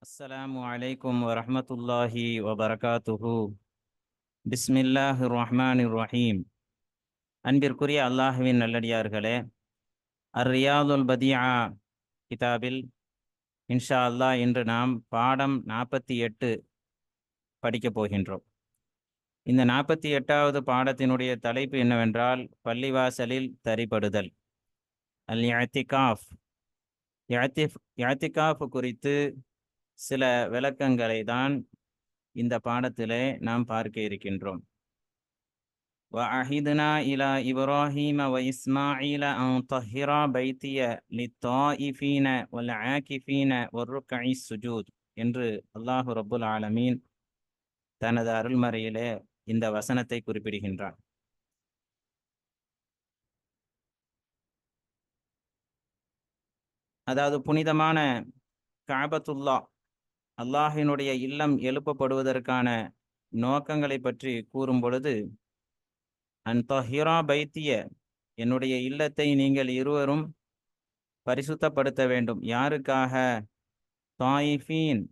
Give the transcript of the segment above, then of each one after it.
அஸ்ஸலாமு அலைக்கும் வரஹ்மத்துல்லாஹி வபரகாத்துஹு. பிஸ்மில்லாஹிர் ரஹ்மானிர் ரஹீம். அன்பிற்குரிய அல்லாஹுவின் நல்லடியார்களே, ரியாதுல் பதிஆ கிதாபில் இன்ஷா அல்லாஹ் இன்று நாம் பாடம் 48 படிக்கப் போகின்றோம். இந்த 48வது பாடத்தினுடைய தலைப்பு என்னவென்றால் பள்ளிவாசலில் தரிபடுதல், அல் இஅ்திகாஃப். இஅ்திகாஃப் குறித்து சில விளக்கங்களை தான் இந்த பாடத்திலே நாம் பார்க்க இருக்கின்றோம். وَعَهِدْنَا إِلَى إِبْرَاهِيمَ وَإِسْمَاعِيلَ أَنْ طَهِّرَا بَيْتِيَ لِلطَّائِفِينَ وَالْعَاكِفِينَ وَالرُّكَّعِ السُّجُودِ என்று அல்லாஹு ரப்புல் ஆலமீன் தனது அருள்மறையிலே இந்த வசனத்தை குறிப்பிடுகின்றான். அதாவது புனிதமான கஅபத்துல்லா, அல்லாஹினுடைய இல்லம் எழுப்பப்படுவதற்கான நோக்கங்களை பற்றி கூறும் பொழுது, அன் தஹிரா பைத்திய, என்னுடைய இல்லத்தை நீங்கள் இருவரும் பரிசுத்தப்படுத்த வேண்டும். யாருக்காக? தாயிஃபீன்,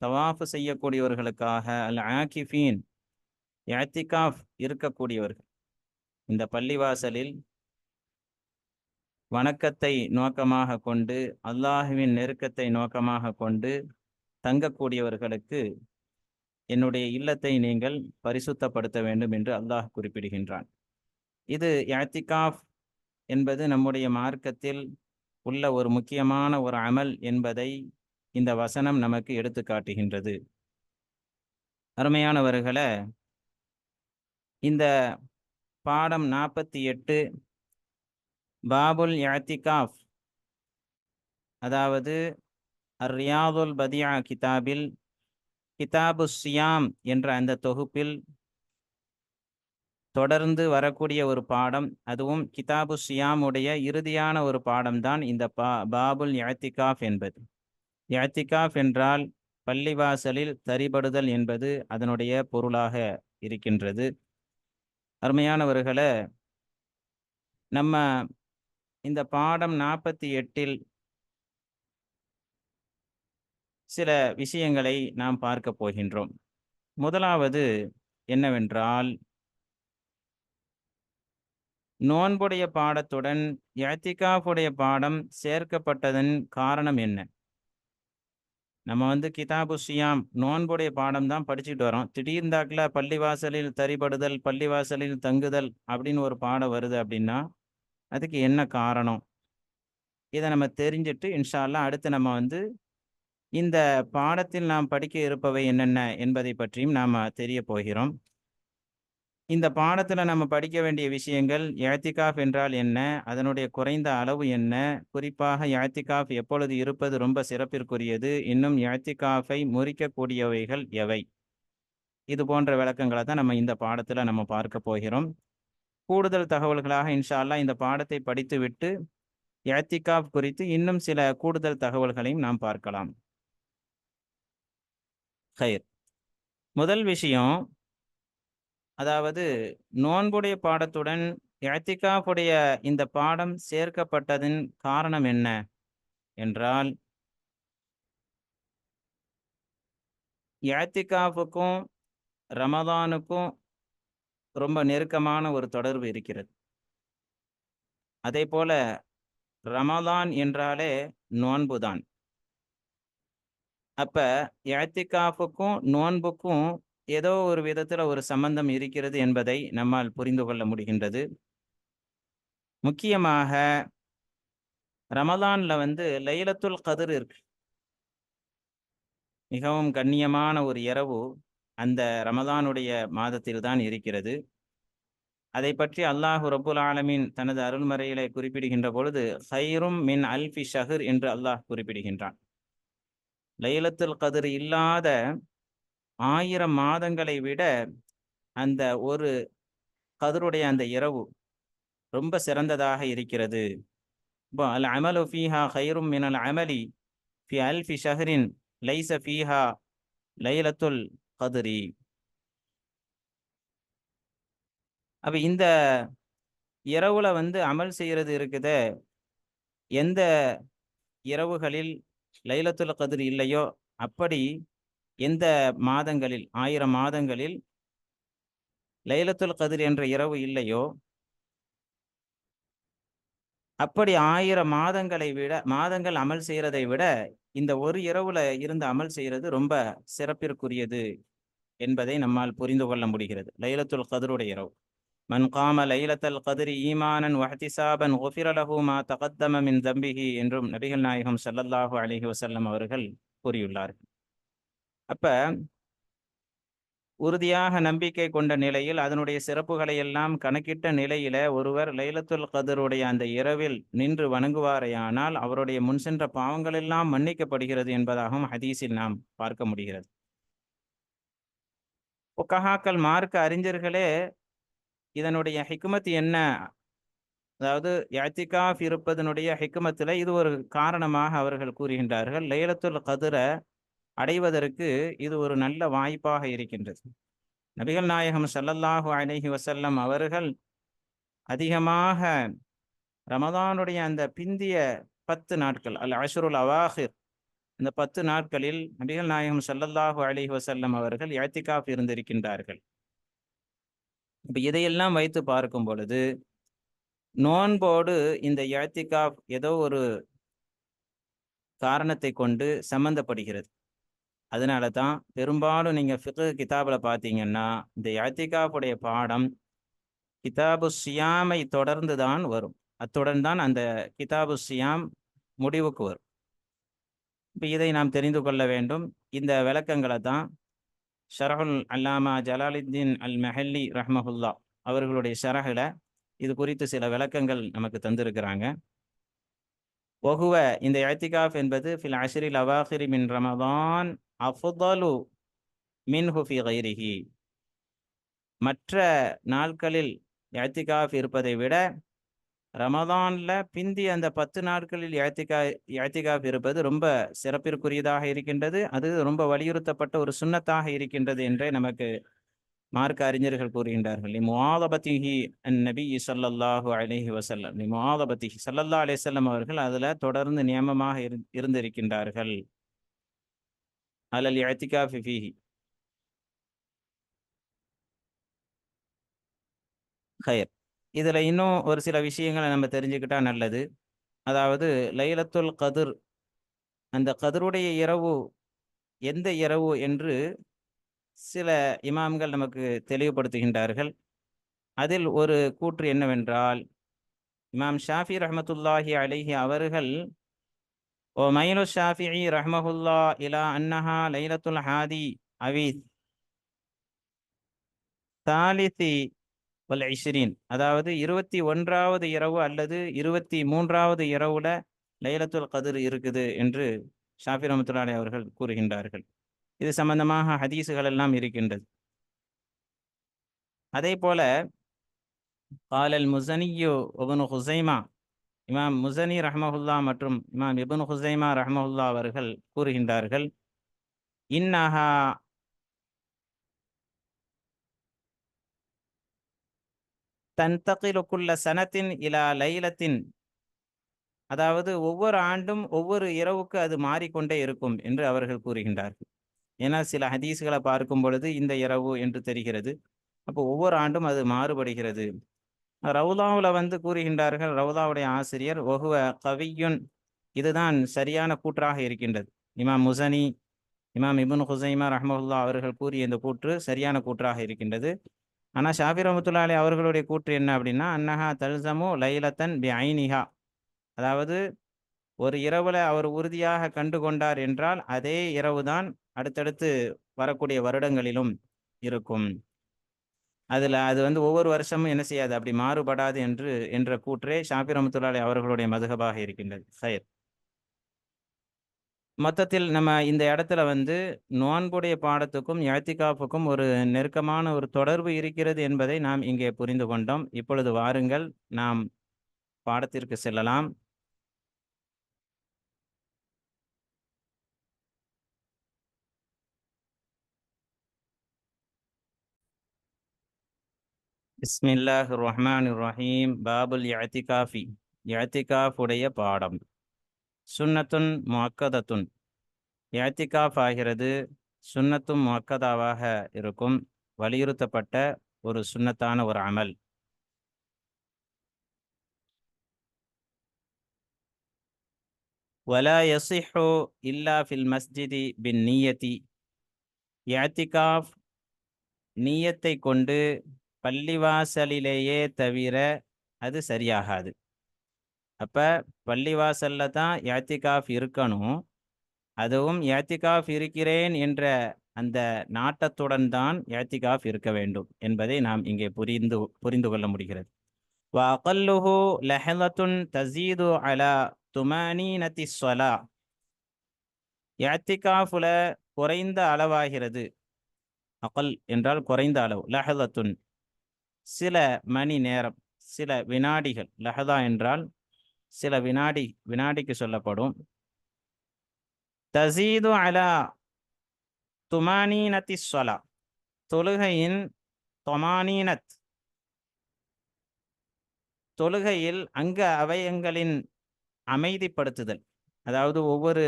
தவாஃப் செய்யக்கூடியவர்களுக்காக. அல் ஆக்கிஃபீன், இஅ்திகாஃப் இருக்கக்கூடியவர்கள். இந்த பள்ளிவாசலில் வணக்கத்தை நோக்கமாக கொண்டு, அல்லாஹுவின் நெருக்கத்தை நோக்கமாக கொண்டு தங்கக்கூடியவர்களுக்கு என்னுடைய இல்லத்தை நீங்கள் பரிசுத்தப்படுத்த வேண்டும் என்று அல்லாஹ் குறிப்பிடுகின்றான். இது இஅ்திகாஃப் என்பது நம்முடைய மார்க்கத்தில் உள்ள ஒரு முக்கியமான ஒரு அமல் என்பதை இந்த வசனம் நமக்கு எடுத்து காட்டுகின்றது. அருமையானவர்களே, இந்த பாடம் 48 பாபுல் இஅ்திகாஃப், அதாவது ரியாதுல் பதிஆ கிதாபில் கிதாபு ஸியாம் என்ற அந்த தொகுப்பில் தொடர்ந்து வரக்கூடிய ஒரு பாடம். அதுவும் கிதாபு ஸியாமுடைய இறுதியான ஒரு பாடம்தான் இந்த பாபுல் இஅ்திகாஃப் என்பது. இஅ்திகாஃப் என்றால் பள்ளிவாசலில் தரிபடுதல் என்பது அதனுடைய பொருளாக இருக்கின்றது. அருமையானவர்களே, நம்ம இந்த பாடம் 48 சில விஷயங்களை நாம் பார்க்க போகின்றோம். முதலாவது என்னவென்றால், நோன்புடைய பாடத்துடன் இஅ்திகாஃபுடைய பாடம் சேர்க்கப்பட்டதன் காரணம் என்ன? நம்ம கிதாபு ஸியாம் நோன்புடைய பாடம் தான் படிச்சுட்டு வரோம். திடீர்ந்தாக்கில் பள்ளிவாசலில் தரிபடுதல், பள்ளிவாசலில் தங்குதல் அப்படின்னு ஒரு பாடம் வருது அப்படின்னா அதுக்கு என்ன காரணம்? இதை நம்ம தெரிஞ்சுட்டு இன்ஷா அல்லாஹ் அடுத்து நம்ம இந்த பாடத்தில் நாம் படிக்க இருப்பவை என்னென்ன என்பதை பற்றியும் நாம் தெரிய போகிறோம். இந்த பாடத்தில் நம்ம படிக்க வேண்டிய விஷயங்கள், இஅ்திகாஃப் என்றால் என்ன, அதனுடைய குறைந்த அளவு என்ன, குறிப்பாக இஅ்திகாஃப் எப்பொழுது இருப்பது ரொம்ப சிறப்பிற்குரியது, இன்னும் இஅ்திகாஃபை முறிக்கக்கூடியவைகள் எவை, இது போன்ற விளக்கங்களை தான் நம்ம இந்த பாடத்தில் நம்ம பார்க்க போகிறோம். கூடுதல் தகவல்களாக இன்ஷா அல்லாஹ் இந்த பாடத்தை படித்துவிட்டு இஅ்திகாஃப் குறித்து இன்னும் சில கூடுதல் தகவல்களையும் நாம் பார்க்கலாம். ஹைர். முதல் விஷயம், அதாவது நோன்புடைய பாடத்துடன் இஅ்திகாஃபுடைய இந்த பாடம் சேர்க்கப்பட்டதின் காரணம் என்ன என்றால், இஅ்திகாஃபுக்கும் ரமதானுக்கும் ரொம்ப நெருக்கமான ஒரு தொடர்பு இருக்கிறது. அதே போல ரமதான் என்றாலே நோன்புதான். அப்ப இஅ்திகாஃபுக்கும் நோன்புக்கும் ஏதோ ஒரு விதத்தில் ஒரு சம்பந்தம் இருக்கிறது என்பதை நம்மால் புரிந்து கொள்ள முடிகின்றது. முக்கியமாக ரமலான்ல லைலத்துல் கத்ர் இருக்கு. மிகவும் கண்ணியமான ஒரு இரவு அந்த ரமலானுடைய மாதத்தில் தான் இருக்கிறது. அதை பற்றி அல்லாஹு ரப்புல் ஆலமீன் தனது அருள்மறையிலே குறிப்பிடுகின்ற பொழுது ஹைரும் மின் அல்ஃபி ஷஹர் என்று அல்லாஹ் குறிப்பிடுகின்றான். லைலத்துல் கத்ர் இல்லாத 1000 மாதங்களை விட அந்த ஒரு கத்ருடைய அந்த இரவு ரொம்ப சிறந்ததாக இருக்கிறது. அல் அமலு ஃபீஹா ஹைரும் மினல் அமலி ஃபி அல்ஃபி ஷஹரின் லைஸ ஃபீஹா லைலத்துல் கத்ரி. அப்ப இந்த இரவுல அமல் செய்யறது இருக்குதே, எந்த இரவுகளில் லைலத்துல் கத்ர் இல்லையோ அப்படி எந்த மாதங்களில் 1000 மாதங்களில் லைலத்துல் கதிர் என்ற இரவு இல்லையோ, அப்படி 1000 மாதங்கள் அமல் செய்யறதை விட இந்த ஒரு இரவுல இருந்து அமல் செய்யறது ரொம்ப சிறப்பிற்குரியது என்பதை நம்மால் புரிந்து கொள்ள முடிகிறது. லைலத்துல் கதிருடைய இரவு, மன் காம லைலத்தல் கதிரி ஈமானன் வஹ்திசாபன் குஃபிர லஹு மா தகத்தம மின் தம்பிஹி என்றும் நபிகள் நாயகம் ஸல்லல்லாஹு அலைஹி வஸல்லம் அவர்கள் கூறியுள்ளார்கள். அப்ப உறுதியாக நம்பிக்கை கொண்ட நிலையில் அதனுடைய சிறப்புகளை எல்லாம் கணக்கிட்ட நிலையில ஒருவர் லைலத்துல் கதருடைய அந்த இரவில் நின்று வணங்குவாரேயானால் அவருடைய முன் சென்ற பாவங்கள் எல்லாம் மன்னிக்கப்படுகிறது என்பதாகவும் ஹதீஸில் நாம் பார்க்க முடிகிறது. ஃபுகஹாக்கள், மார்க்க அறிஞர்களே இதனுடைய ஹிக்மத் என்ன, அதாவது இஅ்திகாஃப் இருப்பதனுடைய ஹிக்மத்தில் இது ஒரு காரணமாக அவர்கள் கூறுகின்றார்கள். லைலத்துல் கதிர அடைவதற்கு இது ஒரு நல்ல வாய்ப்பாக இருக்கின்றது. நபிகள் நாயகம் ஸல்லல்லாஹு அலைஹி வஸல்லம் அவர்கள் அதிகமாக ரமதானுடைய அந்த பிந்திய 10 நாட்கள், அல் அஷ்ருல் அவாஹிர், இந்த 10 நாட்களில் நபிகள் நாயகம் ஸல்லல்லாஹு அலைஹி வஸல்லம் அவர்கள் இஅ்திகாஃப் இருந்திருக்கின்றார்கள். இப்போ இதையெல்லாம் வைத்து பார்க்கும் பொழுது நோன்போடு இந்த இஅ்திகாஃப் ஏதோ ஒரு காரணத்தை கொண்டு சம்பந்தப்படுகிறது. அதனால தான் பெரும்பாலும் நீங்கள் ஃபிக்ஹ் கிதாபில் பார்த்தீங்கன்னா இந்த இஅ்திகாஃபுடைய பாடம் கிதாபு சியாமை தொடர்ந்து தான் வரும். அத்துடன் தான் அந்த கிதாபு சியாம் முடிவுக்கு வரும். இப்போ இதை நாம் தெரிந்து கொள்ள வேண்டும். இந்த விளக்கங்களை தான் ஷரஹுல் அல்லாமா ஜலாலுத்தீன் அல் மஹல்லி ரஹ்மஹுல்லா அவர்களுடைய ஷரஹில் இது குறித்து சில விளக்கங்கள் நமக்கு தந்திருக்கிறாங்க. வஹுவ, இந்த இஅ்திகாஃப் என்பது ஃபில் அஷ்ரில் அவாஹிரி மின் ரமதான் அஃதலு மின்ஹு ஃபி கைரிஹி, மற்ற நாட்களில் இஅ்திகாஃப் இருப்பதை விட ரமதான்ல பிந்தி அந்த 10 நாட்களில் இஅ்திகாஃப் இருப்பது ரொம்ப சிறப்பிற்குரியதாக இருக்கின்றது. அது ரொம்ப வலியுறுத்தப்பட்ட ஒரு சுன்னத்தாக இருக்கின்றது என்றே நமக்கு மார்க்க அறிஞர்கள் கூறுகின்றார்கள். முஆதபத்திஹி அன்-நபி ஸல்லல்லாஹு அலைஹி வஸல்லம், முஆதபத்திஹி ஸல்லல்லாஹு அலைஹி வஸல்லம் அவர்கள் அதில் தொடர்ந்து நியமமாக இருந்திருக்கின்றார்கள். அலல் இஅ்திகாஃபி ஃபீஹி ஹைர். இதில் இன்னும் ஒரு சில விஷயங்களை நம்ம தெரிஞ்சுக்கிட்டா நல்லது. அதாவது லைலத்துல் கதிர், அந்த கதிருடைய இரவு எந்த இரவு என்று சில இமாம்கள் நமக்கு தெளிவுபடுத்துகின்றார்கள். அதில் ஒரு கூற்று என்னவென்றால், இமாம் ஷாஃபி ரஹ்மத்துல்லாஹி அலைஹி அவர்கள் ஓ மைனு ஷாஃபிஇ ரஹ்மஹுல்லா இலா அன்னஹா லைலத்துல் ஹாதி அவி தாலிசி வல் இஷ்ரீன், அதாவது 21வது இரவு அல்லது 23வது இரவுல லைலத்துல் கதிர் இருக்குது என்று ஷாஃபி ரஹ்மத்துல்லாஹி அவர்கள் கூறுகின்றார்கள். இது சம்பந்தமாக ஹதீஸுகள் எல்லாம் இருக்கின்றது. அதே போல காலல் முஸனியு இப்னு ஹுஸைமா, இமாம் முஸனி ரஹ்மஹுல்லா மற்றும் இமாம் இப்னு ஹுஸைமா ரஹ்மஹுல்லா அவர்கள் கூறுகின்றார்கள், இன்னஹா தன்தகிலு குல்ல சனத்தின் இலா லைலத்தின், அதாவது ஒவ்வொரு ஆண்டும் ஒவ்வொரு இரவுக்கு அது மாறிக்கொண்டே இருக்கும் என்று அவர்கள் கூறுகின்றார்கள். ஏன்னா சில ஹதீஸ்களை பார்க்கும் பொழுது இந்த இரவு என்று தெரிகிறது. அப்போ ஒவ்வொரு ஆண்டும் அது மாறுபடுகிறது. ரவுதாவில் கூறுகின்றார்கள், ரவுதாவுடைய ஆசிரியர் ஒஹுவ கவியுன், இதுதான் சரியான கூற்றாக இருக்கின்றது. இமாம் முஸனி, இமாம் இப்னு ஹுஸைமா ரஹ்மஹுல்லா அவர்கள் கூறிய இந்த கூற்று சரியான கூற்றாக இருக்கின்றது. ஆனால் ஷாஃபி ரஹ்மத்துல்லாஹி அலைஹி அவர்களுடைய கூற்று என்ன அப்படின்னா, அன்னஹா தல்சமு லைலத்தன் பி ஐனிஹா, அதாவது ஒரு இரவுல அவர் உறுதியாக கண்டு கொண்டார் என்றால் அதே இரவுதான் அடுத்தடுத்து வரக்கூடிய வருடங்களிலும் இருக்கும். அது ஒவ்வொரு வருஷமும் என்ன செய்யாது, அப்படி மாறுபடாது என்ற கூற்றே ஷாஃபி ரஹ்மத்துல்லாஹி அவர்களுடைய மதுஹபாக இருக்கின்றது. ஹைர். மொத்தத்தில் நம்ம இந்த இடத்துல நோன்புடைய பாடத்துக்கும் இஅ்திகாஃபுக்கும் ஒரு நெருக்கமான ஒரு தொடர்பு இருக்கிறது என்பதை நாம் இங்கே புரிந்து கொண்டோம். இப்பொழுது வாருங்கள் நாம் பாடத்திற்கு செல்லலாம். பிஸ்மில்லாஹிர் ரஹ்மானிர் ரஹீம். பாபுல் இஅ்திகாஃபி, இஅ்திகாஃப் உடைய பாடம். சுன்னத்துன் முஅக்கதத்துன், இஅ்திகாஃப் ஆகிறது சுன்னத்தும் முஅக்கதாவாக இருக்கும், வலியுறுத்தப்பட்ட ஒரு சுன்னத்தான ஒரு அமல். வலா யஸிஹு இல்லா ஃபில் மஸ்ஜிதி பின் நிய்யதி. இஅ்திகாஃப் நிய்யத்தை கொண்டு பள்ளிவாசலிலேயே தவிர அது சரியாகாது. அப்ப பள்ளிவாசல்ல தான் இஅ்திகாஃப் இருக்கணும். அதுவும் இஅ்திகாஃப் இருக்கிறேன் என்ற அந்த நாட்டத்துடன் தான் இஅ்திகாஃப் இருக்க வேண்டும் என்பதை நாம் இங்கே புரிந்து கொள்ள முடிகிறது. வஅகல்லுஹு லஹலத்துன் தஸீது அலா துமானீனத்தி ஸ்ஸலா. இஅ்திகாஃப்ல குறைந்த அளவாகிறது. அகல் என்றால் குறைந்த அளவு, லஹலத்துன் சில மணி நேரம், சில வினாடிகள். லஹதா என்றால் சில வினாடி, வினாடிக்கு சொல்லப்படும். தஸீது அலா துமானீனத்தி ஸ்ஸலா, தொழுகையின் தொமானீனத், தொழுகையில் அங்க அவயங்களின் அமைதிப்படுத்துதல். அதாவது ஒவ்வொரு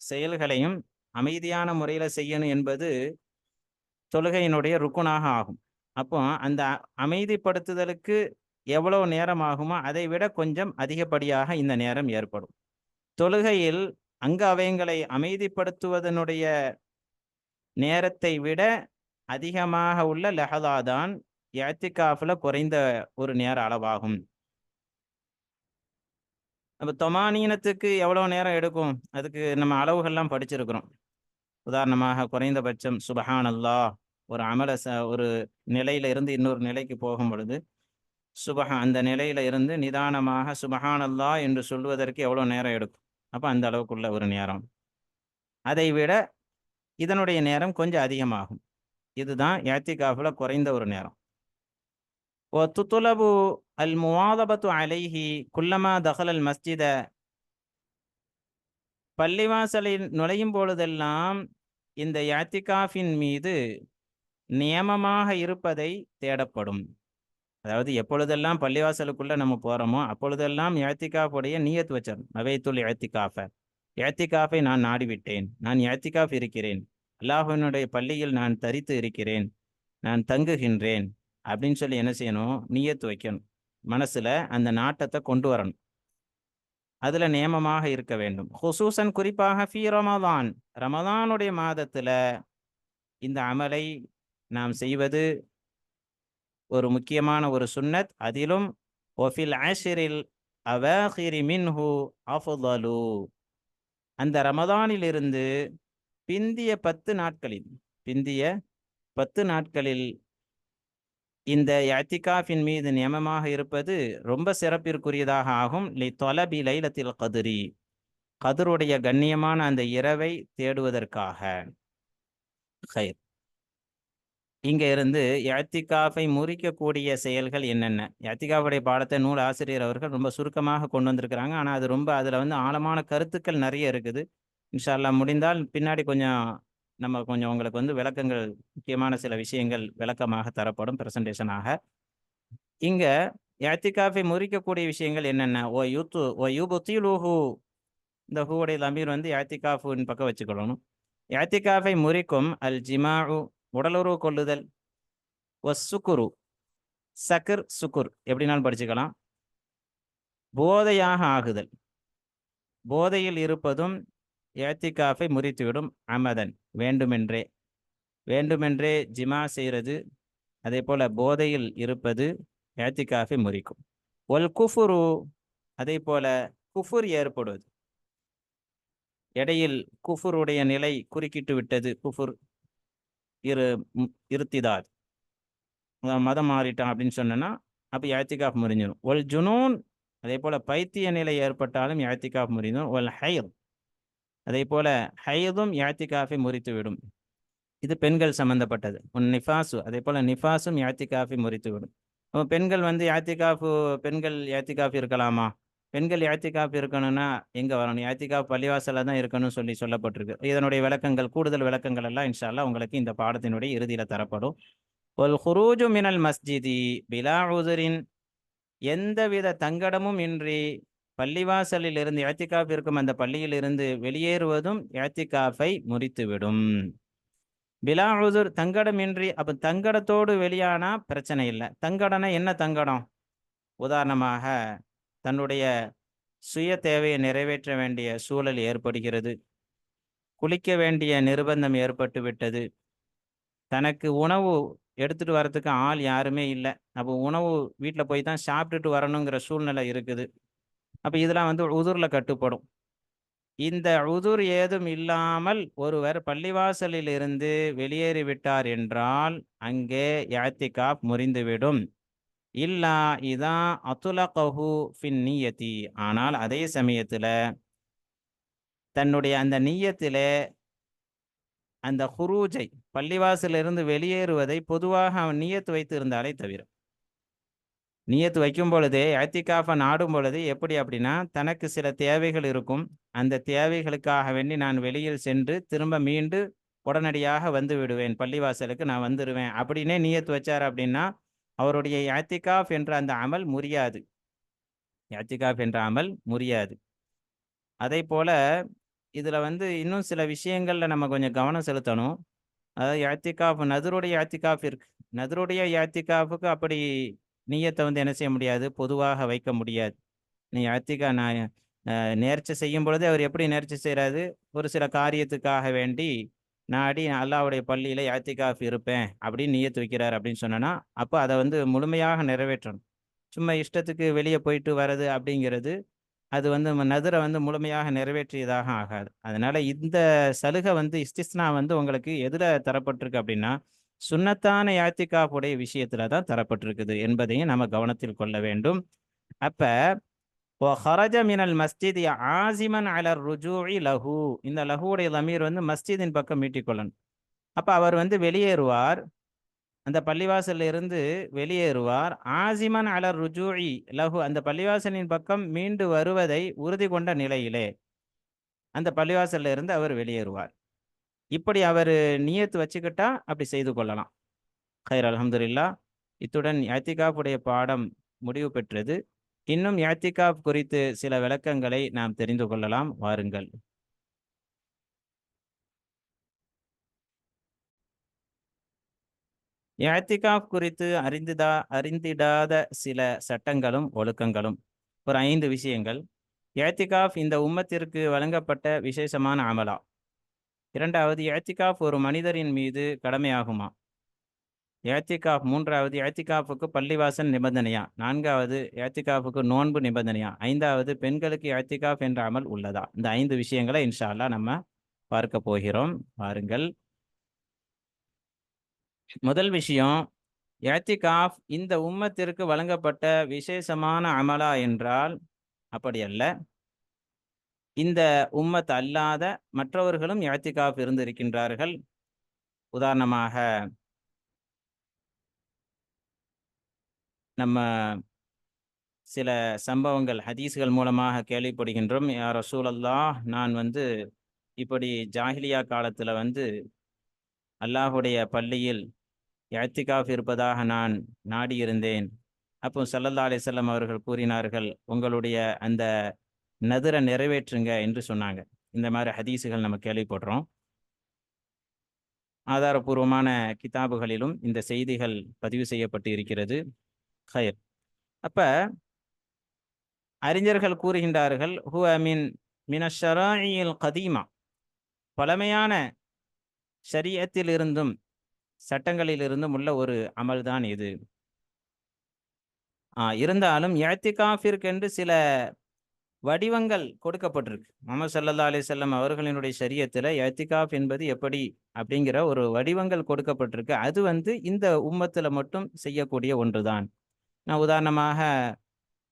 செயல்களையும் அமைதியான முறையில செய்யணும் என்பது தொழுகையினுடைய ருக்குனாக ஆகும். அப்போ அந்த அமைதிப்படுத்துதலுக்கு எவ்வளவு நேரம் ஆகுமோ அதை விட கொஞ்சம் அதிகப்படியாக இந்த நேரம் ஏற்படும். தொழுகையில் அங்க அவயங்களை அமைதிப்படுத்துவதனுடைய நேரத்தை விட அதிகமாக உள்ள லஹதாதான் இஅ்திகாஃப்ல குறைந்த ஒரு நேர அளவாகும். அப்ப தொமானீனத்துக்கு எவ்வளவு நேரம் எடுக்கும்? அதுக்கு நம்ம அளவுகள்லாம் படிச்சிருக்கிறோம். உதாரணமாக குறைந்தபட்சம் சுபஹானல்லாஹ், ஒரு ஒரு நிலையில இருந்து இன்னொரு நிலைக்கு போகும் பொழுது அந்த நிலையில இருந்து நிதானமாக சுபஹானல்லாஹ் என்று சொல்வதற்கு எவ்வளவு நேரம் எடுக்கும்? அப்ப அந்த அளவுக்குள்ள ஒரு நேரம். அதை விட இதனுடைய நேரம் கொஞ்சம் அதிகமாகும். இதுதான் இஅ்திகாஃப்ல குறைந்த ஒரு நேரம். வதுத்லபு அல் முவாதபத்து அலைஹி குல்லமா தகலல் மஸ்ஜித. பள்ளிவாசலில் நுழையும் பொழுதெல்லாம் இந்த இஅ்திகாஃபின் மீது நியமமாக இருப்பதை தேடப்படும். அதாவது எப்பொழுதெல்லாம் பள்ளிவாசலுக்குள்ள நம்ம போறோமோ அப்பொழுதெல்லாம் இஅ்திகாஃப் உடைய நியத் வச்சிடணும். நவைத்துல் இஅ்திகாஃப, இஅ்திகாஃபை நான் நாடிவிட்டேன், நான் இஅ்திகாஃப் இருக்கிறேன், அல்லாஹ்வினுடைய பள்ளியில் நான் தரித்து இருக்கிறேன், நான் தங்குகின்றேன் அப்படின்னு சொல்லி என்ன செய்யணும்? நியத் வைக்கணும். மனசுல அந்த நாட்டத்தை கொண்டு வரணும். அதுல நியமமாக இருக்க வேண்டும். ஹுசூசன் குறிப்பாக ஃபீ ரமதான், ரமதானுடைய மாதத்துல இந்த அமலை நாம் செய்வது ஒரு முக்கியமான ஒரு சுன்னத். அதிலும் ஒஃபில் அஷ்ரில் அவாஹிரி மின்ஹு அஃதலு, அந்த ரமதானிலிருந்து பிந்திய 10 நாட்களில், பிந்திய 10 நாட்களில் இந்த இஅ்திகாஃபின் மீது நியமமாக இருப்பது ரொம்ப சிறப்பிற்குரியதாக ஆகும். லி தொலபி லைலத்தில் கத்ரி, கத்ருடைய கண்ணியமான அந்த இரவை தேடுவதற்காக. ஹைர். இங்க இருந்து இஅ்திகாஃபை முறிக்கக்கூடிய செயல்கள் என்னென்ன? இஅ்திகாஃபுடைய பாடத்தை நூல் ஆசிரியர் அவர்கள் ரொம்ப சுருக்கமாக கொண்டு வந்திருக்கிறாங்க. ஆனா அது ரொம்ப அதுல ஆழமான கருத்துக்கள் நிறைய இருக்குது. இன்ஷா அல்லாஹ் முடிந்தால் பின்னாடி நம்ம உங்களுக்கு விளக்கங்கள், முக்கியமான சில விஷயங்கள் விளக்கமாக தரப்படும் பிரசன்டேஷனாக. இங்க இஅ்திகாஃபை முறிக்கக்கூடிய விஷயங்கள் என்னென்ன? ஒ யுப்திலுஹு, இந்த ஹூவுடைய லமீர் இஅ்திகாஃபின் பக்கம் வச்சுக்கொள்ளணும். இஅ்திகாஃபை முறிக்கும் அல் ஜிமாஉ, உடலுறவு கொள்ளுதல், வஸ்ஸுக்ரு, சக்ர் சுக்குர் எப்படினாலும் படிச்சுக்கலாம், போதையாக ஆகுதல், போதையில் இருப்பதும் இஅ்திகாஃபை முறித்துவிடும். அமதன், வேண்டுமென்றே, வேண்டுமென்றே ஜிமா செய்கிறது, அதே போல போதையில் இருப்பது இஅ்திகாஃபை முறிக்கும். ஒல் குஃபுரு, அதே போல குஃபுர் ஏற்படுவது, இடையில் குஃபுருடைய நிலை குறுக்கிட்டு விட்டது, குஃபுர் இருத்திதாத், மதம் மாறிட்டான் அப்படின்னு சொன்னா அப்ப இஅ்திகாஃப் முறிஞ்சிடும். ஒல் ஜுனூன், அதே போல பைத்திய நிலை ஏற்பட்டாலும் இஅ்திகாஃப் முறிஞ்சிடும். ஒல் ஹைர், அதே போல ஹைதும் இஅ்திகாஃபை முறித்துவிடும். இது பெண்கள் சம்பந்தப்பட்டது. நிஃபாசு, அதே போல நிஃபாசும் இஅ்திகாஃபை முறித்துவிடும். பெண்கள் பெண்கள் இஅ்திகாஃப் இருக்கலாமா? பெண்கள் இஅ்திகாஃப் இருக்கணும்னா எங்க வரணும்? இஅ்திகாஃப் பள்ளிவாசல்ல தான் இருக்கணும்னு சொல்லப்பட்டிருக்கு. இதனுடைய விளக்கங்கள், கூடுதல் விளக்கங்கள் எல்லாம் இன்ஷா அல்லாஹ் உங்களுக்கு இந்த பாடத்தினுடைய இறுதியில தரப்படும். ஒல் ஹுரூஜு மினல் மஸ்ஜிதி பிலா உதுரின், எந்தவித தங்கடமும் இன்றி பள்ளிவாசலில் இருந்து இஅ்திகாஃப் இருக்கும் அந்த பள்ளியில் இருந்து வெளியேறுவதும் இஅ்திகாஃபை முறித்துவிடும். பிலா உதுர், தங்கடமின்றி. அப்ப தங்கடத்தோடு வெளியானா பிரச்சனை இல்லை. தங்கடனா என்ன தங்கடம்? உதாரணமாக தன்னுடைய சுய தேவையை நிறைவேற்ற வேண்டிய சூழல் ஏற்படுகிறது, குளிக்க வேண்டிய நிர்பந்தம் ஏற்பட்டு விட்டது, தனக்கு உணவு எடுத்துட்டு வரதுக்கு ஆள் யாருமே இல்லை, அப்போ உணவு வீட்டில் போய் தான் சாப்பிட்டுட்டு வரணுங்கிற சூழ்நிலை இருக்குது. அப்போ இதெல்லாம் உதுர்ல கட்டுப்படும். இந்த உதுர் ஏதும் இல்லாமல் ஒருவர் பள்ளிவாசலில் இருந்து வெளியேறிவிட்டார் என்றால் அங்கே இஅ்திகாஃப் முறிந்துவிடும். இல்லா இதா அத்துலகஹு ஃபின் நியதி, ஆனால் அதே சமயத்தில் தன்னுடைய அந்த நியத்திலே அந்த ஹுரூஜை, பள்ளிவாசலிருந்து வெளியேறுவதை பொதுவாக அவன் நியத்து வைத்து இருந்தாலே தவிர, நியத்து வைக்கும் பொழுதே இஅ்திகாஃபை நாடும் பொழுது எப்படி அப்படின்னா, தனக்கு சில தேவைகள் இருக்கும், அந்த தேவைகளுக்காக வேண்டி நான் வெளியில் சென்று திரும்ப மீண்டு உடனடியாக வந்து விடுவேன், பள்ளிவாசலுக்கு நான் வந்துடுவேன் அப்படின்னே நியத்து வச்சார் அப்படின்னா அவருடைய இஅ்திகாஃப் என்ற அந்த அமல் முறியாது. இஅ்திகாஃப் என்ற அமல் முறியாது. அதே போல இதுல இன்னும் சில விஷயங்கள்ல நம்ம கொஞ்சம் கவனம் செலுத்தணும். அதாவது இஅ்திகாஃப், நதுருடைய இஅ்திகாஃப் இருக்கு. நதுருடைய இஅ்திகாஃபுக்கு அப்படி நியத்தை என்ன செய்ய முடியாது, பொதுவாக வைக்க முடியாது. நீ நான் நேர்ச்சை செய்யும் பொழுது அவர் எப்படி நேர்ச்சை செய்கிறாரு, ஒரு சில காரியத்துக்காக வேண்டி நாடி அல்லாஹ்வுடைய பள்ளியில இஅ்திகாஃப் இருப்பேன் அப்படின்னு நியத்து வைக்கிறார் அப்படின்னு சொன்னோன்னா, அப்போ அதை முழுமையாக நிறைவேற்றணும். சும்மா இஷ்டத்துக்கு வெளியே போயிட்டு வர்றது அப்படிங்கிறது அது நதுரை முழுமையாக நிறைவேற்றியதாக ஆகாது. அதனால இந்த சலுகை இஸ்திஸ்னா உங்களுக்கு எதுல தரப்பட்டிருக்கு அப்படின்னா, சுன்னத்தான இஅ்திகாஃப் உடைய விஷயத்துல தான் தரப்பட்டிருக்குது என்பதையும் நம்ம கவனத்தில் கொள்ள வேண்டும். அப்ப ஹரஜ மினல் மஸ்ஜித் ஆசிமன் அலர் ருஜூஇ லஹு, இந்த லஹுடைய லமீர் மஸ்ஜிதின் பக்கம் மீட்டிக்கொள்ளணும். அப்ப அவர் வெளியேறுவார், அந்த பள்ளிவாசல்ல இருந்து வெளியேறுவார். ஆசிமன் அலர் ருஜூஇ லஹு, அந்த பள்ளிவாசலின் பக்கம் மீண்டு வருவதை உறுதி கொண்ட நிலையிலே அந்த பள்ளிவாசல்ல இருந்து அவர் வெளியேறுவார். இப்படி அவர் நியத்து வச்சுக்கிட்டா அப்படி செய்து கொள்ளலாம். ஹைர், அல்ஹம்துலில்லாஹ். இத்துடன் இஅ்திகாஃப் உடைய பாடம் முடிவு பெற்றது. இன்னும் இஅ்திகாஃப் குறித்து சில விளக்கங்களை நாம் தெரிந்து கொள்ளலாம். வாருங்கள். இஅ்திகாஃப் குறித்து அறிந்திடாத சில சட்டங்களும் ஒழுக்கங்களும், ஒரு 5 விஷயங்கள். இஅ்திகாஃப் இந்த உம்மத்திற்கு வழங்கப்பட்ட விசேஷமான அமலா? இரண்டாவது, இஅ்திகாஃப் ஒரு மனிதரின் மீது கடமையாகுமா? மூன்றாவது, இஅ்திகாஃபுக்கு பள்ளிவாசல் நிபந்தனையா? நான்காவது, இஅ்திகாஃபுக்கு நோன்பு நிபந்தனையா? ஐந்தாவது, பெண்களுக்கு இஅ்திகாஃப் என்ற அமல் உள்ளதா? இந்த 5 விஷயங்களை இன்ஷா அல்லாஹ் நம்ம பார்க்க போகிறோம். வாருங்கள். முதல் விஷயம், இஅ்திகாஃப் இந்த உம்மத்திற்கு வழங்கப்பட்ட விசேஷமான அமலா என்றால் அப்படி அல்ல. இந்த உம்மத் அல்லாத மற்றவர்களும் இஅ்திகாஃப் இருந்திருக்கின்றார்கள். உதாரணமாக நம்ம சில சம்பவங்கள் ஹதீஸ்கள் மூலமாக கேள்விப்படுகின்றோம். யா ரசூலல்லாஹ், நான் இப்படி ஜாஹிலியா காலத்துல அல்லாஹுடைய பள்ளியில் இஅ்திகாஃப் இருப்பதாக நான் நாடியிருந்தேன். அப்போ ஸல்லல்லாஹு அலைஹி வஸல்லம் அவர்கள் கூறினார்கள், உங்களுடைய அந்த நதுரை நிறைவேற்றுங்க என்று சொன்னாங்க. இந்த மாதிரி ஹதீஸுகள் நம்ம கேள்விப்படுறோம். ஆதாரபூர்வமான கிதாபுகளிலும் இந்த செய்திகள் பதிவு செய்யப்பட்டு இருக்கிறது. ஹைர். அப்ப அறிஞர்கள் கூறுகின்றார்கள், ஹுவ மினஷ் ஷராஇல் கதீமா, பழமையான ஷரியத்தில் இருந்தும் சட்டங்களில் இருந்தும் உள்ள ஒரு அமல்தான் இது. இருந்தாலும் இஅ்திகாஃபிற்கென்று சில வடிவங்கள் கொடுக்கப்பட்டிருக்கு. முஹம்மது ஸல்லல்லாஹு அலைஹி வஸல்லம் அவர்களினுடைய ஷரியத்தில் இஅ்திகாஃப் என்பது எப்படி அப்படிங்கிற ஒரு வடிவங்கள் கொடுக்கப்பட்டிருக்கு. அது இந்த உம்மத்துல மட்டும் செய்யக்கூடிய ஒன்றுதான். நான் உதாரணமாக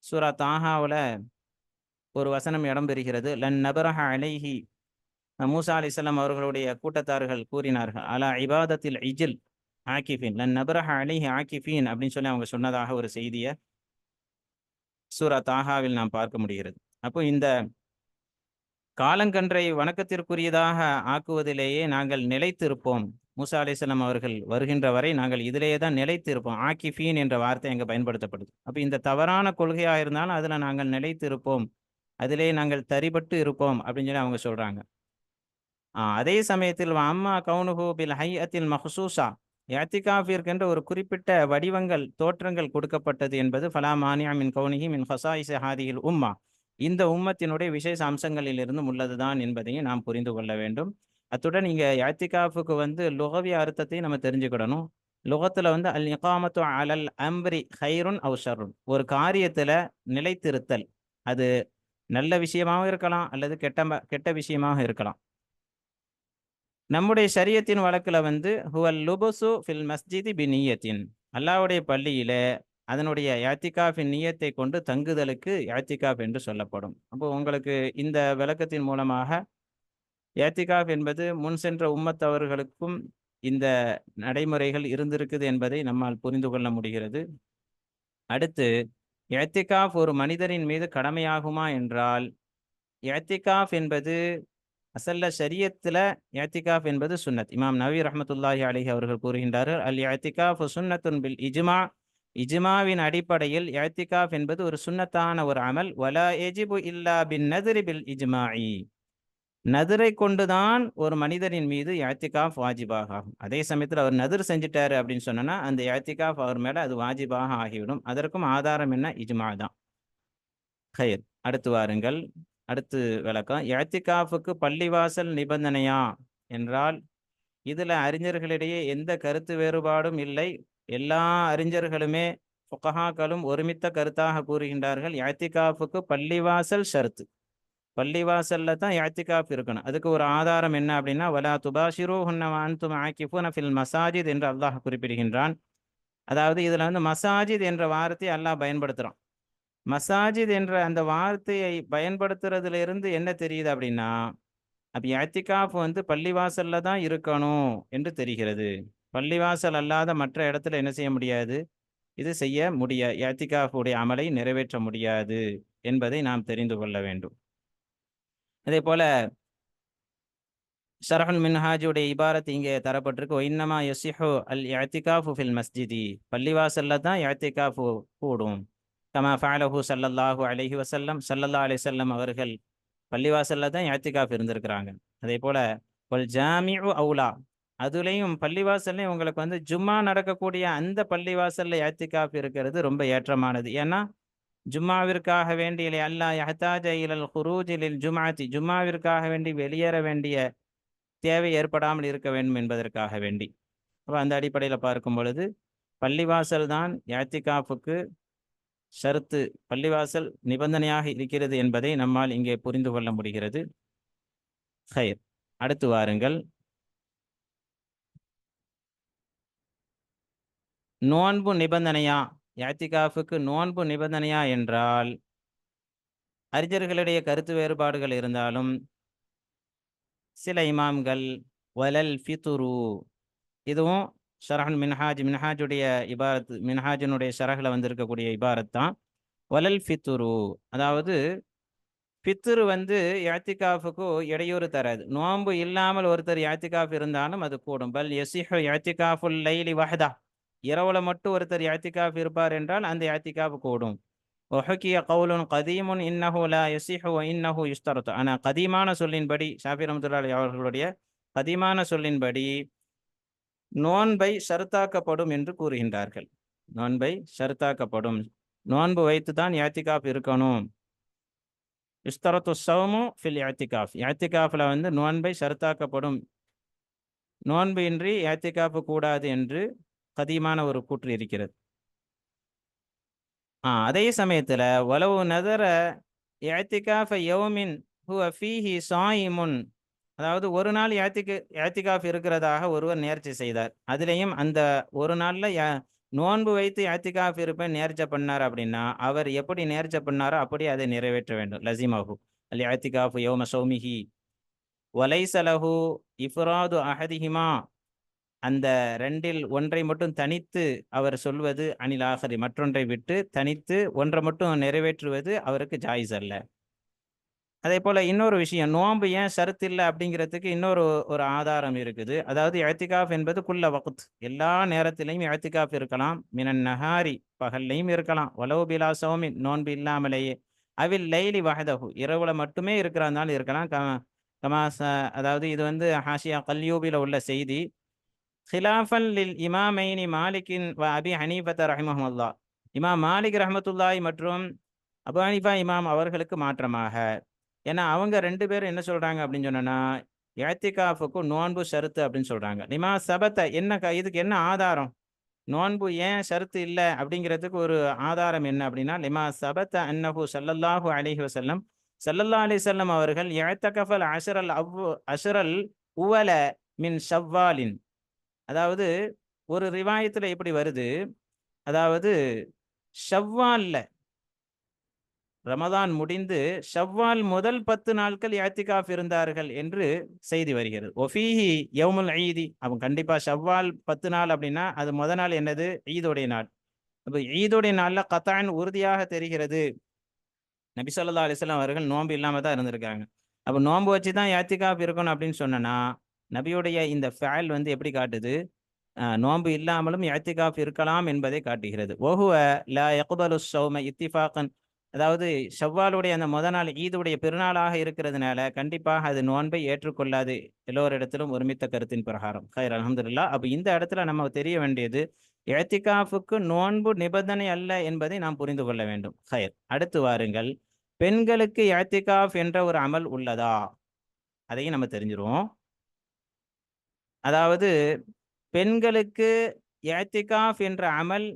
சூரா தாஹாவுல ஒரு வசனம் இடம்பெறுகிறது. லன் நபரஹ அலைஹி, மூசா அலைஹிஸ்ஸலாம் அவர்களுடைய கூட்டத்தார்கள் கூறினார்கள், அலா இபாதத்தில் இஜில் ஆக்கிஃபின், லன் நபரஹ அலைஹி ஆக்கிஃபின் அப்படின்னு சொல்லி அவங்க சொன்னதாக ஒரு செய்தியை சூரா தாஹாவில் நாம் பார்க்க முடிகிறது. அப்போ இந்த காலங்கன்றை வணக்கத்திற்குரியதாக ஆக்குவதிலேயே நாங்கள் நிலைத்திருப்போம். மூசா அலைஹிஸ்ஸலாம் அவர்கள் வருகின்ற வரை நாங்கள் இதிலேயே தான் நிலைத்திருப்போம். ஆக்கிஃபீன் என்ற வார்த்தை அங்கே பயன்படுத்தப்படுது. அப்போ இந்த தவறான கொள்கையாக இருந்தாலும் அதில் நாங்கள் நிலைத்திருப்போம் அதிலே நாங்கள் தரிபட்டு இருப்போம் அப்படின்னு சொல்லி அவங்க சொல்றாங்க. அதே சமயத்தில் அம்மா கவுனுஹு பில் ஹைஅத்தில் மஹ்சூஸா, இஅ்திகாஃபிற்கென்று ஒரு குறிப்பிட்ட வடிவங்கள், தோற்றங்கள் கொடுக்கப்பட்டது என்பது ஃபலா மானிஅ மின் கௌனிஹி மின் ஹஸாயிஸி ஹாதிஹில் உம்மah, இந்த உம்மத்தினுடைய விசேஷ அம்சங்களிலிருந்தும் உள்ளதுதான் என்பதையும் நாம் புரிந்து கொள்ள வேண்டும். அத்துடன் இங்க இஅ்திகாஃபுக்கு லுகவி அர்த்தத்தையும் நம்ம தெரிஞ்சுக்கிடணும். லுகத்துல அல் இகாமத்து அலல் அம்ரி கைருன் அவ் ஷர்ருன், ஒரு காரியத்துல நிலைத்திருத்தல், அது நல்ல விஷயமாகவும் இருக்கலாம் அல்லது கெட்ட விஷயமாக இருக்கலாம். நம்முடைய ஷரியத்தின் வழக்குல ஹுவல் லுபுசு ஃபில் மஸ்ஜிதி பி நிய்யத்தின், அல்லாஹ்வுடைய பள்ளியில அதனுடைய இஅ்திகாஃபின் நிய்யத்தை கொண்டு தங்குதலுக்கு இஅ்திகாஃப் என்று சொல்லப்படும். அப்போ உங்களுக்கு இந்த விளக்கத்தின் மூலமாக இஅ்திகாஃப் என்பது முன் சென்ற உம்மத்தவர்களுக்கும் இந்த நடைமுறைகள் இருந்திருக்குது என்பதை நம்மால் புரிந்து கொள்ள முடிகிறது. அடுத்து, இஅ்திகாஃப் ஒரு மனிதரின் மீது கடமையாகுமா என்றால், இஅ்திகாஃப் என்பது அசல்ல ஷரியத்துல இஅ்திகாஃப் என்பது சுன்னத். இமாம் நவவி ரஹ்மத்துல்லாஹி அலைஹி அவர்கள் கூறுகின்றார்கள், அல் இஅ்திகாஃபு சுன்னத்துன் பில் இஜ்மா, இஜ்மாவின் அடிப்படையில் இஅ்திகாஃப் என்பது ஒரு சுன்னத்தான ஒரு அமல். வலா யஜிபு இல்லா பின் நத்ரி பில் இஜ்மாஇ, நதுரை கொண்டுதான் ஒரு மனிதனின் மீது இஅ்திகாஃப் வாஜிபாக ஆகும். அதே சமயத்தில் அவர் நதுர் செஞ்சுட்டாரு அப்படின்னு சொன்னா அந்த இஅ்திகாஃப் அவர் மேல அது வாஜிபாக ஆகிவிடும். அதற்கும் ஆதாரம் என்ன? இஜ்மா தான். ஹைர், அடுத்து வாருங்கள். அடுத்து விளக்கம். இஅ்திகாஃபுக்கு பள்ளிவாசல் நிபந்தனையா என்றால், இதுல அறிஞர்களிடையே எந்த கருத்து வேறுபாடும் இல்லை. எல்லா அறிஞர்களுமே, ஃபுகஹாக்களும் ஒருமித்த கருத்தாக கூறுகின்றார்கள், இஅ்திகாஃபுக்கு பள்ளிவாசல் ஷர்த்து. பள்ளிவாசல்ல தான் இஅ்திகாஃப் இருக்கணும். அதுக்கு ஒரு ஆதாரம் என்ன அப்படின்னா, வலா துபாஷிரூஹுன்ன வ அன்தும் ஆகிஃபூன ஃபில் மசாஜித் என்று அல்லாஹ் குறிப்பிடுகின்றான். அதாவது இதுல மசாஜித் என்ற வார்த்தையை அல்லாஹ் பயன்படுத்துறான். மசாஜித் என்ற அந்த வார்த்தையை பயன்படுத்துறதுல இருந்து என்ன தெரியுது அப்படின்னா, அப்ப இஅ்திகாஃப் பள்ளிவாசல்ல தான் இருக்கணும் என்று தெரிகிறது. பள்ளிவாசல் அல்லாத மற்ற இடத்துல என்ன செய்ய முடியாது? இது செய்ய இஅ்திகாஃப் உடைய அமலை நிறைவேற்ற முடியாது என்பதை நாம் தெரிந்து கொள்ள வேண்டும். அதே போல ஷரஹுல் மின்ஹாஜுடைய இபாரத் இங்கே தரப்பட்டிருக்கு. இன்னமா யஸிஹு அல் இஅ்திகாஃபு ஃபில் மஸ்ஜிதி, பள்ளிவாசல்ல தான் இஅ்திகாஃப் கூடும். கமா ஃபஅலஹு ஸல்லல்லாஹு அலைஹி வஸல்லம், ஸல்லல்லாஹு அலைஹி வஸல்லம் அவர்கள் பள்ளிவாசல்ல தான் இஅ்திகாஃப் இருந்திருக்கிறாங்க. அதே போல வல் ஜாமிஉ அவுலா, அதுலேயும் பள்ளிவாசல்லையும் உங்களுக்கு ஜும்மா நடக்கக்கூடிய அந்த பள்ளிவாசல்ல இஅ்திகாஃப் இருக்கிறது ரொம்ப ஏற்றமானது. ஏன்னா ஜும்மாவிற்காக வேண்டி அல்லா யஹ்தாஜ இலல் குரூஜி லில் ஜும்அத்தி, ஜும்மாவிற்காக வேண்டி வெளியேற வேண்டிய தேவை ஏற்படாமல் இருக்க வேண்டும் என்பதற்காக வேண்டி. அப்போ அந்த அடிப்படையில் பார்க்கும் பொழுது பள்ளிவாசல் தான் இஅ்திகாஃபுக்கு ஷர்த்து, பள்ளிவாசல் நிபந்தனையாக இருக்கிறது என்பதை நம்மால் இங்கே புரிந்து கொள்ள முடிகிறது. ஹைர், அடுத்து வாருங்கள். நோன்பு நிபந்தனையா, இஅ்திகாஃபுக்கு நோன்பு நிபந்தனையா என்றால், அறிஞர்களிடையே கருத்து வேறுபாடுகள் இருந்தாலும் சில இமாம்கள் வலல் ஃபித்ரு, இதுவும் ஷரஹுல் மின்ஹாஜ், மின்ஹாஜுடைய இபாரத், மின்ஹாஜினுடைய ஷரஹ்ல இருக்கக்கூடிய இபாரத் தான். வலல் ஃபித்ரு, அதாவது ஃபித்ரு இஅ்திகாஃபுக்கு இடையூறு தராது. நோன்பு இல்லாமல் ஒருத்தர் இஅ்திகாஃப் இருந்தாலும் அது கூடும். பல் யஸிஹு இஅ்திகாஃபுல் லைலி வஹ்தா, இரவுல மட்டும் ஒருத்தர் இஅ்திகாஃப் இருப்பார் என்றால் அந்த இஅ்திகாஃப் கூடும். வஹுகிய கவுலுன் கதீமுன் இன்னஹு லா யஸிஹு வ இன்னஹு யுஸ்தரத்து, ஆனால் கதீமான சொல்லின்படி, ஷாஃபி ரஹ்மத்துல்லாஹி அலைஹி அவர்களுடைய கதீமான சொல்லின்படி நோன்பை ஷர்த்தாக்கப்படும் என்று கூறுகின்றார்கள். நோன்பை ஷர்த்தாக்கப்படும், நோன்பு வைத்து தான் இஅ்திகாஃப் இருக்கணும். யுஸ்தரத்து ஸௌமு ஃபில் இஅ்திகாஃப், இஅ்திகாஃப்ல நோன்பை ஷர்த்தாக்கப்படும், நோன்பு இன்றி இஅ்திகாஃப் கூடாது என்று கதீமான ஒரு கூற்று இருக்கிறது. அதே சமயத்துல வலவு நதர இஅ்திகாஃப யௌமின் ஹுவ ஃபீஹி ஸாயிமுன், அதாவது ஒரு நாள் இஅ்திகாஃப் இருக்கிறதாக ஒருவர் நேர்ச்சி செய்தார். அதுலேயும் அந்த ஒரு நாள்ல நோன்பு வைத்து இஅ்திகாஃப் இருப்பேன் நேர்ச்சை பண்ணார் அப்படின்னா, அவர் எப்படி நேர்ச்சை பண்ணாரோ அப்படி அதை நிறைவேற்ற வேண்டும். லஸிமஹு அல் இஅ்திகாஃபு யௌம ஸௌமிஹி வலைஸ லஹு இஃப்ராது அஹதிஹிமா, அந்த ரெண்டில் ஒன்றை மட்டும் தனித்து அவர் சொல்வது, அனில் ஆஹரி, மற்றொன்றை விட்டு தனித்து ஒன்றை மட்டும் நிறைவேற்றுவது அவருக்கு ஜாயிஸ் அல்ல. அதே போல இன்னொரு விஷயம், நோன்பு ஏன் ஷர்த் இல்லை அப்படிங்கிறதுக்கு இன்னொரு ஒரு ஆதாரம் இருக்குது. அதாவது இஅ்திகாஃப் என்பது குல்ல வக்த், எல்லா நேரத்திலையும் இஅ்திகாஃப் இருக்கலாம். மினன் நஹாரி, பகல்லையும் இருக்கலாம். வலவு பிலா ஸௌமின், நோன்பு இல்லாமலேயே. அவில் லைலி வஹதஹு, இரவுல மட்டுமே இருக்கிறாந்தாலும் இருக்கலாம். கமா அதாவது இது வந்து ஹாஷியா கல்யூபில உள்ள செய்தி. ஹிலாஃபன் லில் இமாமைனி மாலிக்கின் வ அபி ஹனீஃபத ரஹிமஹுல்லாஹ், இமாம் மாலிக் ரஹ்மத்துல்லாஹி மற்றும் அபு ஹனீஃபா இமாம் அவர்களுக்கு மாற்றமாக. ஏன்னா அவங்க 2 பேரும் என்ன சொல்றாங்க அப்படின்னு சொன்னா, இஅ்திகாஃபுக்கு நோன்பு ஷரத்து அப்படின்னு சொல்றாங்க. லிமா சபத, இதுக்கு என்ன ஆதாரம்? நோன்பு ஏன் ஷரத்து இல்ல அப்படிங்கிறதுக்கு ஒரு ஆதாரம் என்ன அப்படின்னா, லிமா சபத அன்னஹு ஸல்லல்லாஹு அலைஹி வஸல்லம், ஸல்லல்லாஹு அலைஹி வஸல்லம் அவர்கள் இஅ்தகஃபல் அஷ்ரல் உவல மின் ஷவ்வாலின். அதாவது ஒரு ரிவாயத்துல இப்படி வருது, அதாவது ஷவ்வால்ல, ரமதான் முடிந்து ஷவ்வால் முதல் 10 நாட்கள் இஅ்திகாஃப் இருந்தார்கள் என்று செய்தி வருகிறது. ஒஃபீஹி யௌமுல் ஈதி, அவங்க கண்டிப்பா ஷவ்வால் 10 நாள் அப்படின்னா அது முத நாள் என்னது? ஈதுடைய நாள். அப்ப ஈதுடைய நாள்ல கத்அன் உறுதியாக தெரிகிறது நபி ஸல்லல்லாஹு அலைஹி வஸல்லம் அவர்கள் நோன்பு இல்லாம தான் இருந்திருக்காங்க. அப்ப நோன்பு வச்சு தான் இஅ்திகாஃப் இருக்கணும் அப்படின்னு சொன்னனா, நபியுடைய இந்த ஃபிஅல் வந்து எப்படி காட்டுது? நோன்பு இல்லாமலும் இஅ்திகாஃப் இருக்கலாம் என்பதை காட்டுகிறது. வஹுவ லா யக்பலு ஸௌம இத்திஃபாகன், அதாவது ஷவ்வாலுடைய அந்த முத நாள் ஈதுடைய பெருநாளாக இருக்கிறதுனால கண்டிப்பாக அது நோன்பை ஏற்றுக்கொள்ளாது, எல்லோரிடத்திலும் ஒருமித்த கருத்தின் பிரகாரம். ஹைர், அல்ஹம்துலில்லாஹ். அப்ப இந்த இடத்துல நம்ம தெரிய வேண்டியது, இஅ்திகாஃபுக்கு நோன்பு நிபந்தனை அல்ல என்பதை நாம் புரிந்து கொள்ள வேண்டும். ஹைர், அடுத்து வாருங்கள். பெண்களுக்கு இஅ்திகாஃப் என்ற ஒரு அமல் உள்ளதா? அதையும் நம்ம தெரிஞ்சிருவோம். அதாவது பெண்களுக்கு இஅ்திகாஃப் என்ற அமல்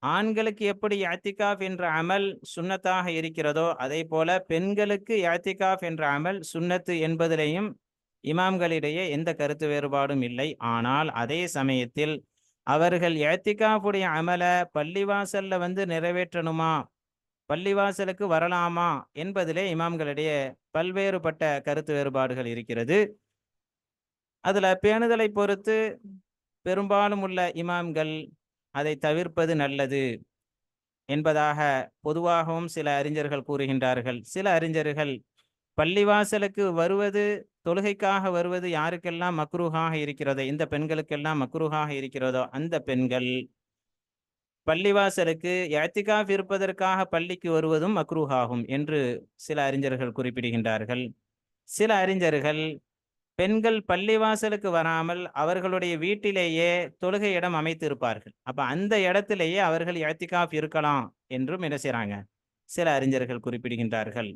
ஆண்களுக்கு எப்படி இஅ்திகாஃப் என்ற அமல் சுன்னத்தாக இருக்கிறதோ, அதே போல பெண்களுக்கு இஅ்திகாஃப் என்ற அமல் சுன்னத்து என்பதிலேயும் இமாம்களிடையே எந்த கருத்து வேறுபாடும் இல்லை. ஆனால் அதே சமயத்தில் அவர்கள் இஅ்திகாஃபுடைய அமல பள்ளிவாசல்ல வந்து நிறைவேற்றணுமா, பள்ளிவாசலுக்கு வரலாமா என்பதிலே இமாம்களிடையே பல்வேறுபட்ட கருத்து வேறுபாடுகள் இருக்கிறது. அதுல பேணுதலை பொறுத்து பெரும்பாலும் உள்ள இமாம்கள் அதை தவிர்ப்பது நல்லது என்பதாக பொதுவாகவும் சில அறிஞர்கள் கூறுகின்றார்கள். சில அறிஞர்கள் பள்ளிவாசலுக்கு வருவது, தொழுகைக்காக வருவது யாருக்கெல்லாம் மக்ரூஹாக இருக்கிறதோ, இந்த பெண்களுக்கெல்லாம் மக்ரூஹாக இருக்கிறதோ, அந்த பெண்கள் பள்ளிவாசலுக்கு இஅ்திகாஃப் இருப்பதற்காக பள்ளிக்கு வருவதும் மக்ரூஹாகும் என்று சில அறிஞர்கள் குறிப்பிடுகின்றார்கள். சில அறிஞர்கள் பெண்கள் பள்ளிவாசலுக்கு வராமல் அவர்களுடைய வீட்டிலேயே தொழுகை இடம் அமைத்து இருப்பார்கள். அப்ப அந்த இடத்திலேயே அவர்கள் இஅ்திகாஃப் இருக்கலாம் என்றும் என்ன செய்றாங்க, சில அறிஞர்கள் குறிப்பிடுகின்றார்கள்.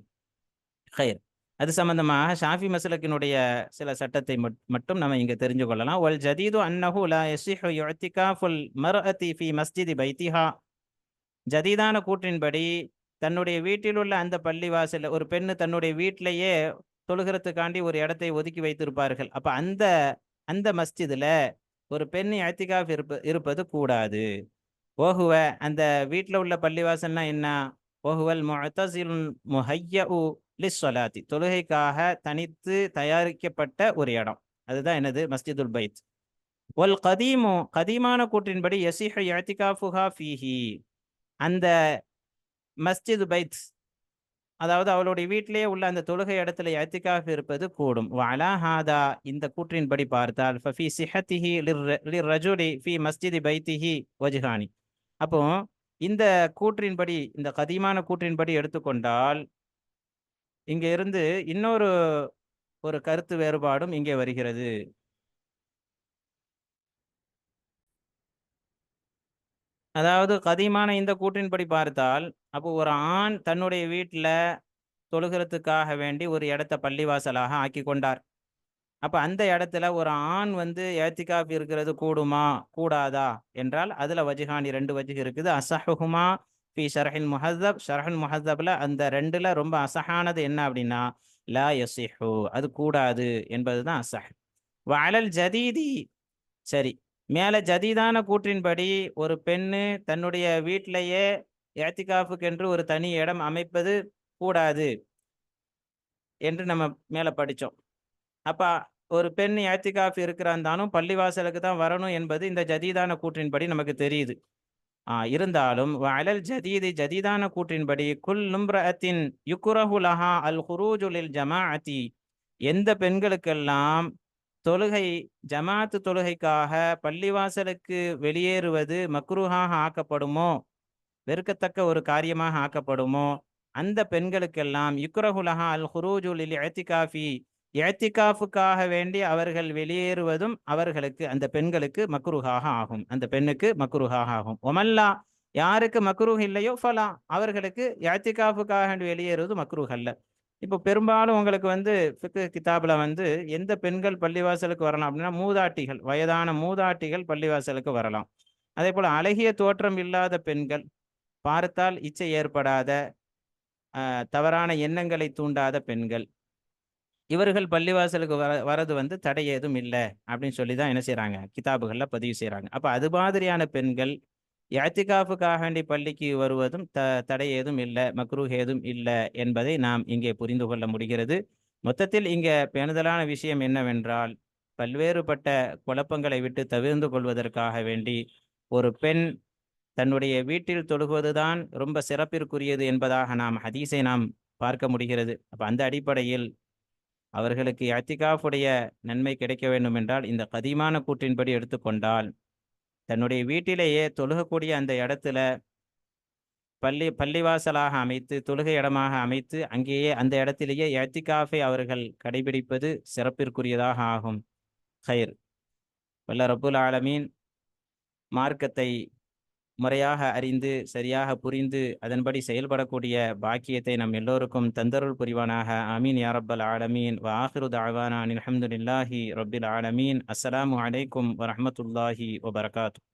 ஹைர், அது சம்பந்தமாக ஷாஃபி மஸ்லக்கினுடைய சில சட்டத்தை மட்டும் நம்ம இங்க தெரிஞ்சு கொள்ளலாம். வல் ஜதீது அன்னஹு லா யஸிஹு இஅ்திகாஃபுல் மர்அதி ஃபீ மஸ்ஜிதி பைத்திஹா. ஜதீதான கூற்றின்படி தன்னுடைய வீட்டில் உள்ள அந்த பள்ளிவாசல்ல ஒரு பெண்ணு தன்னுடைய வீட்டிலேயே தொழுகிறதுக்காண்டி ஒரு இடத்தை ஒதுக்கி வைத்திருப்பார்கள். அப்ப அந்த அந்த மஸ்ஜிதுல ஒரு பெண் இஅ்திகாஃப் இருப்பது கூடாது. ஓஹுவ, அந்த வீட்டில் உள்ள பள்ளிவாசல்னா என்ன? ஓஹுவல் முஅ்தஸிலுல் முஹய்யஉ லிஸ்ஸலாத்தி, தொழுகைக்காக தனித்து தயாரிக்கப்பட்ட ஒரு இடம். அதுதான் என்னது? மஸ்ஜிதுல் பைத். வல் கதீமு, கதீமான கூற்றின்படி யஸிஹு இஅ்திகாஃபுஹா ஃபீஹி, அந்த மஸ்ஜிது பைத், அதாவது அவளுடைய வீட்டிலேயே உள்ள அந்த தொழுகை இடத்துல இஅ்திகாஃப் இருப்பது கூடும். வஅலா ஹாதா, இந்த கூற்றின்படி பார்த்தால் ஃபஃபி ஸிஹ்ஹத்திஹி லிர்ரஜுலி ஃபி மஸ்ஜிதி பைத்திஹி வஜ்ஹானி. அப்போ இந்த கூற்றின்படி, இந்த கதீமான கூற்றின்படி எடுத்துக்கொண்டால் இங்க இருந்து இன்னொரு ஒரு கருத்து வேறுபாடும் இங்கே வருகிறது. அதாவது கதீமான இந்த கூற்றின்படி பார்த்தால், அப்போ ஒரு ஆண் தன்னுடைய வீட்டில் தொழுகிறதுக்காக வேண்டி ஒரு இடத்த பள்ளிவாசலாக ஆக்கி கொண்டார். அப்ப அந்த இடத்துல ஒரு ஆண் வந்து இஅ்திகாஃப் இருக்கிறது கூடுமா கூடாதா என்றால் அதுல வஜ்ஹானி, 2 வஜ்ஹ் இருக்குது. அஸஹுஹுமா ஃபி ஷர்ஹில் முஹத்தப், ஷர்ஹுல் முஹத்தப்ல அந்த 2ல ரொம்ப அஸஹானது என்ன அப்படின்னா லா யஸிஹு, அது கூடாது என்பதுதான் அஸஹ். வஅலல் ஜதீதி, சரி, மேல ஜதீதான கூற்றின்படி ஒரு பெண்ணு தன்னுடைய வீட்டிலேயே இஅ்திகாஃபுக்கு என்று ஒரு தனி இடம் அமைப்பது கூடாது என்று நம்ம மேல படிச்சோம். அப்ப ஒரு பெண் இஅ்திகாஃப் இருக்கிறாந்தாலும் பள்ளிவாசலுக்கு தான் வரணும் என்பது இந்த ஜதீதான கூற்றின்படி நமக்கு தெரியுது. இருந்தாலும் வஅலல் ஜதீதி, ஜதீதான கூற்றின்படி குல்லு இம்ரஅத்தின் யுக்ரஹு லஹா அல் குரூஜு லில் ஜமாஅத்தி, எந்த பெண்களுக்கெல்லாம் தொழுகை, ஜமாஅத் தொழுகைக்காக பள்ளிவாசலுக்கு வெளியேறுவது மக்ரூஹாக ஆக்கப்படுமோ, வெறுக்கத்தக்க ஒரு காரியமாக ஆக்கப்படுமோ, அந்த பெண்களுக்கெல்லாம் யுக்ரஹுலஹா அல் ஹுரூஜு லில் இஅ்திகாஃபி, இஅ்திகாஃபுக்காக வேண்டி அவர்கள் வெளியேறுவதும் அவர்களுக்கு அந்த பெண்களுக்கு மக்ரூஹாக ஆகும். அந்த பெண்ணுக்கு மக்ரூஹாக ஆகும். ஒமல்லா, யாருக்கு மக்ரூஹ் இல்லையோ ஃபலா, அவர்களுக்கு இஅ்திகாஃபுக்காக வேண்டி வெளியேறுவது மக்ரூஹ் அல்ல. இப்போ பெரும்பாலும் உங்களுக்கு வந்து ஃபிக்ஹ் கிதாப்ல வந்து எந்த பெண்கள் பள்ளிவாசலுக்கு வரலாம் அப்படின்னா, மூதாட்டிகள், வயதான மூதாட்டிகள் பள்ளிவாசலுக்கு வரலாம். அதேபோல அழகிய தோற்றம் இல்லாத பெண்கள், பார்த்தால் இச்சை ஏற்படாத, தவறான எண்ணங்களை தூண்டாத பெண்கள், இவர்கள் பள்ளிவாசலுக்கு வரது வந்து தடை ஏதும் இல்ல அப்படின்னு சொல்லி தான் என்ன செய்றாங்க, கிதாபுகள்ல பதிவு செய்றாங்க. அப்ப அது மாதிரியான பெண்கள் இஅ்திகாஃபுக்காக வேண்டி பள்ளிக்கு வருவதும் தடை ஏதும் இல்ல, மக்ரூஹ் ஏதும் இல்ல என்பதை நாம் இங்கே புரிந்து கொள்ள முடிகிறது. மொத்தத்தில் இங்க பேணுதலான விஷயம் என்னவென்றால், பல்வேறுபட்ட குழப்பங்களை விட்டு தவிர்ந்து கொள்வதற்காக வேண்டி ஒரு பெண் தன்னுடைய வீட்டில் தொழுகுவதுதான் ரொம்ப சிறப்பிற்குரியது என்பதாக ஹதீஸை நாம் பார்க்க முடிகிறது. அப்ப அந்த அடிப்படையில் அவர்களுக்கு இஅ்திகாஃப் நன்மை கிடைக்க வேண்டும் என்றால், இந்த கதீமான கூற்றின்படி எடுத்துக்கொண்டால், தன்னுடைய வீட்டிலேயே தொழுகக்கூடிய அந்த இடத்துல பள்ளிவாசலாக அமைத்து, தொழுகை இடமாக அமைத்து, அங்கேயே அந்த இடத்திலேயே இஅ்திகாஃபை அவர்கள் கடைபிடிப்பது சிறப்பிற்குரியதாக ஆகும். ஹைர். வல்ல ரப்புல் ஆலமீன் மார்க்கத்தை முறையாக அறிந்து, சரியாக புரிந்து, அதன்படி செயல்படக்கூடிய பாக்கியத்தை நம் எல்லோருக்கும் தந்தருள் புரிவானாக. ஆமீன் யா ரப்பல் ஆலமீன். வ ஆகிரு தஅவானா அனில் ஹம்துலில்லாஹி ரப்பில் ஆலமீன். அஸ்ஸலாமு அலைக்கும் வ ரஹ்மத்துல்லாஹி வ பரகாத்துஹு.